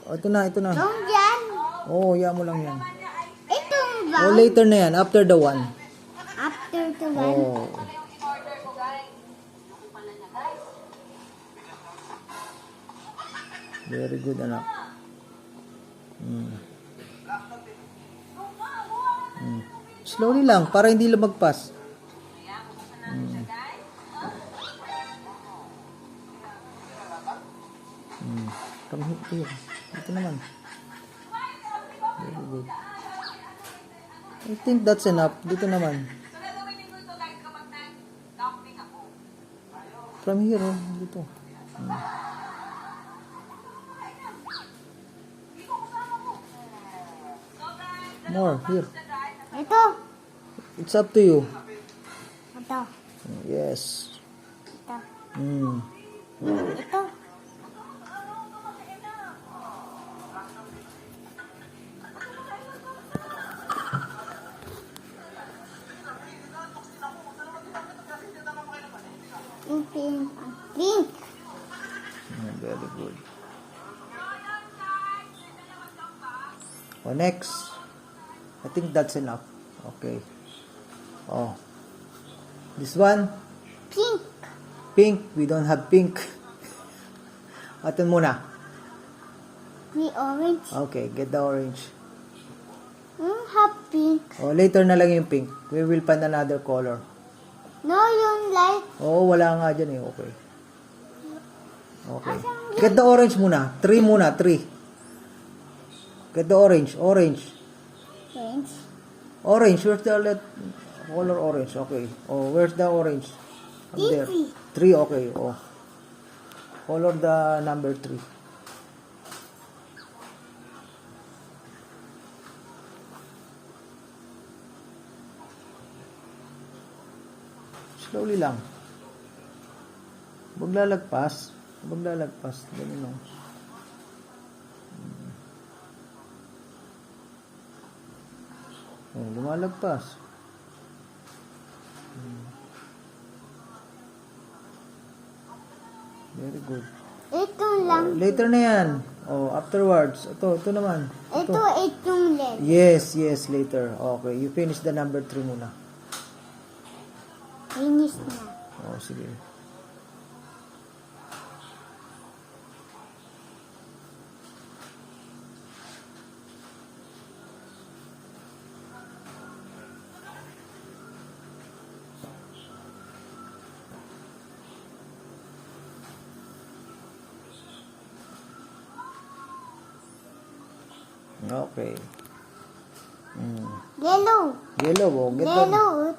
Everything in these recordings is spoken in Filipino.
Oh, ito na, ito na. Yung dyan. Oh, yan mo lang yan. Itong Oh, round. later na yan. After the one. After the one. Oh. Very good, anak. Slowly lang, para hindi lumagpas. From here. Dito naman. Very good. I think that's enough. Dito naman. From here, oh. Dito. More, here. Ito. It's up to you. Ito. Yes. Ito. Mm. Ito. Yung pink. Pink. Very good. Oh, next. I think that's enough. Okay. Oh. This one, Pink. pink. We don't have pink. Atin muna. We orange. Okay, get the orange. Have pink. Oh, later na lang yung pink. We will find another color. No, yung light. Oh, wala nga dyan eh. Okay. Okay. Get the orange muna. 3 muna. 3. Get the orange. Orange. Orange. Orange. Where's the color orange? Okay. Oh, where's the orange? Up there. 3. Okay. Oh. Color the number 3. Slowly lang. Huwag lalagpas. Huwag lalagpas. Ganun lang. Oh, lumalagpas. Very good. Ito lang. Later na yan. Oh, afterwards. Ito naman. Itong LED. Yes, later. Okay, you finish the number 3 muna. Finish na. Oh, sige. Okay. Yellow. Yellow, oh. Get the... Yellow.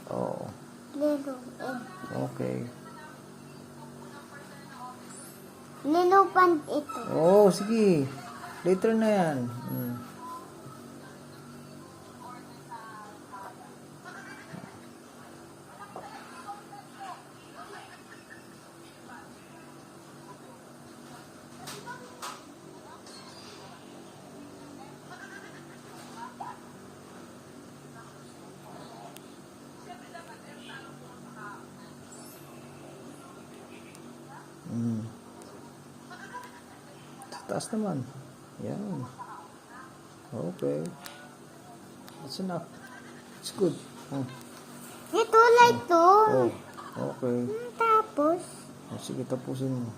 Oh, Yellow. okay. Yellow pant ito. Oh, sige. Later na yan. Sa taas naman. Yan. Okay. That's enough. It's good. Oh. Ito light to. Oh. Okay. Tapos, Oh, sige, tapusin mo.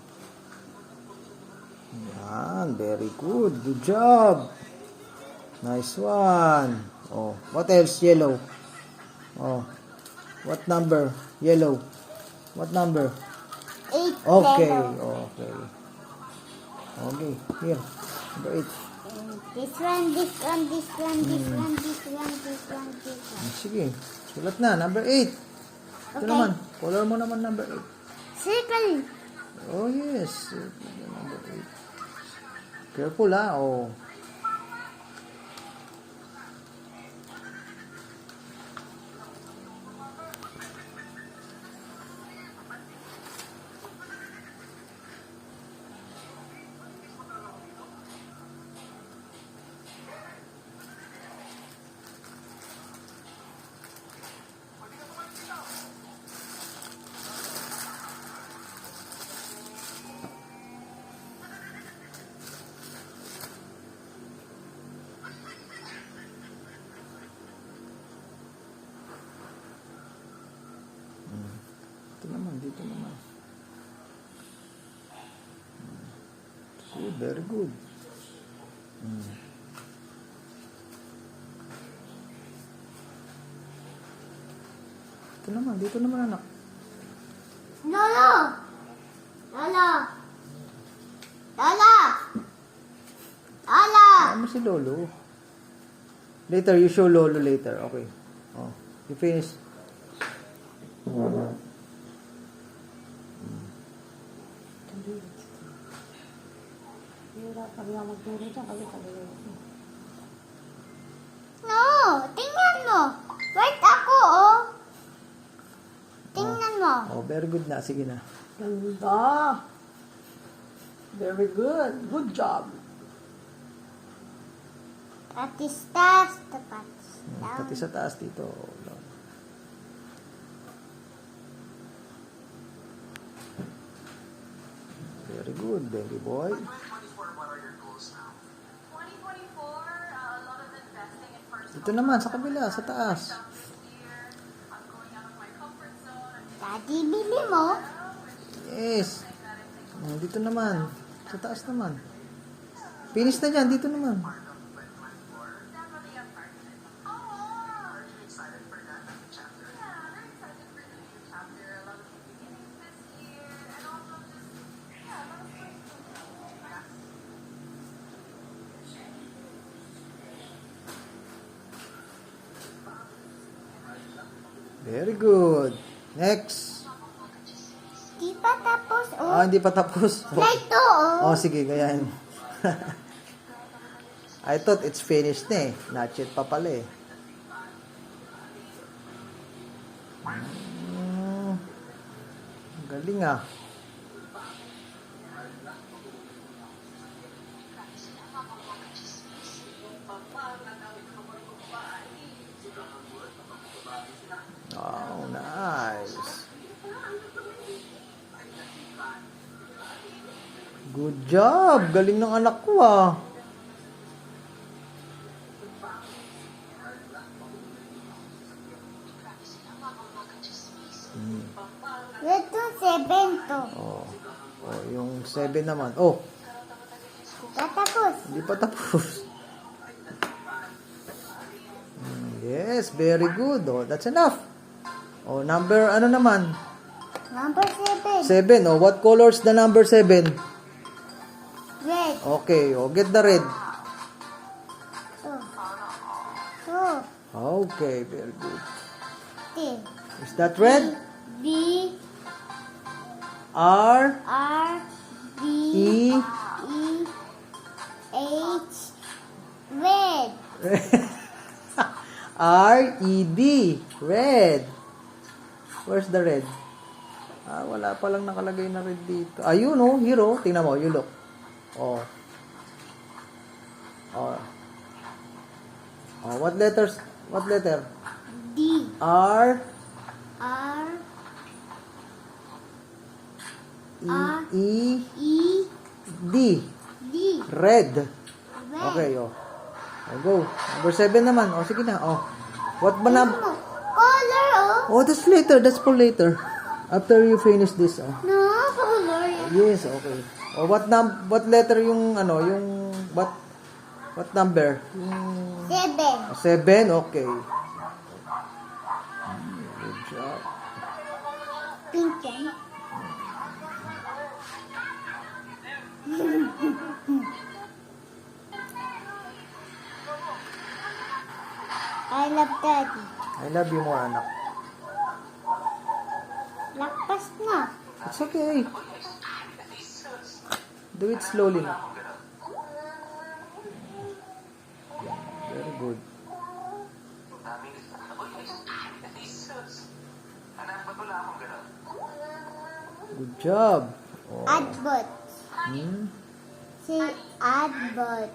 Yan. Very good. Good job. Nice one. Oh. What else? Yellow. Oh. What number? Yellow. What number? 8 Okay. yellow. Okay. Okay. Here. Number 8. This one, this one, this one, this one, this one, this one, this one. Sige. Sulat na. Number 8. Ito Okay. naman. Color mo naman number 8. Circle. Oh, yes. Number 8. Careful, ha. Oh. dito naman. Good, very good. Dito naman anak. Lolo! Lolo! Lolo! Lolo! Ano si Lolo? Later, you show Lolo later. Okay. Oh, you finish. Hirapan nga magturo dyan kasi kaliwa. No! Tingnan mo! Wait ako, oh! Tingnan mo. Oh, very good na. Sige na. Ganda! Very good. Good job. Patis taas, patis down. Pati sa taas dito. Very good, baby boy. 2024, what are your goals now? 2024, a lot of investing in personal Dito naman, sa kabila, sa taas. this year. I'm going out of my comfort zone. I'm Daddy, bili mo? Yes. Dito naman. Sa taas naman. Finish na dyan. Dito naman. definitely a part of it. Oh, are you excited for that new chapter? Yeah, very excited for the new chapter. A lot of new beginnings this year. And also just, yeah, a lot of great things. Very good. Next. Di pa tapos, oh. Hindi pa tapos. Ito, oh. Oh, sige, gayahin mo. I thought it's finished na eh. Not yet pa pala eh. Galing ah. Oh, nice. Good job. Galing ng anak ko ah. Ito, 7 to. Oh. Oh, yung 7 naman. Oh, Tatapos. hindi pa tapos. Yes, very good. Oh, that's enough. Oh, number ano naman? Number 7. 7. Oh, what color's the number 7? Red. Okay, oh, get the red. 2. 2. Okay, very good. T. Is that red? B. R, R. B. E, E. H. Red. R, E, D. Red. Where's the red? Wala pa lang nakalagay na red dito. Ayun, oh, hero. Tingnan mo, you look. Oh. Oh. Oh, what letters? What letter? D. R, R. E, R. E, E. D. D. Red. Red. Okay, oh. Oh, go. Number 7 naman. Oh, sige na. Oh. What ba na? Color, oh. Oh, that's later. That's for later. After you finish this, oh. No, color. Yes, okay. Oh, what letter yung yung what number? Yung 7. 7, okay. Good job. Pink yan. I love daddy. I love you more, anak. Lakpas na. It's okay. Do it slowly na. Very good. Good job. Oh. Adbot. Hmm? Si Adbot.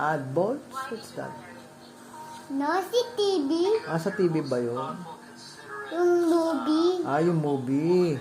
Add bolts? What's that? No, si TV. Sa TV ba yun? Yung movie. Yung movie.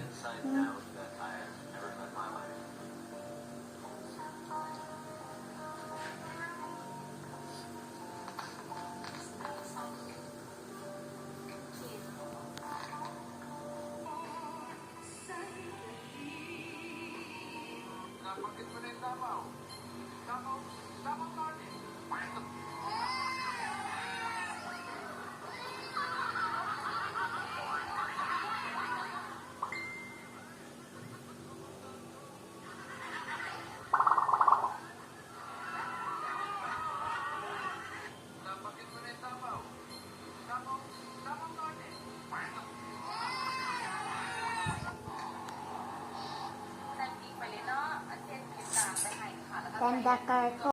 Tanda car ko.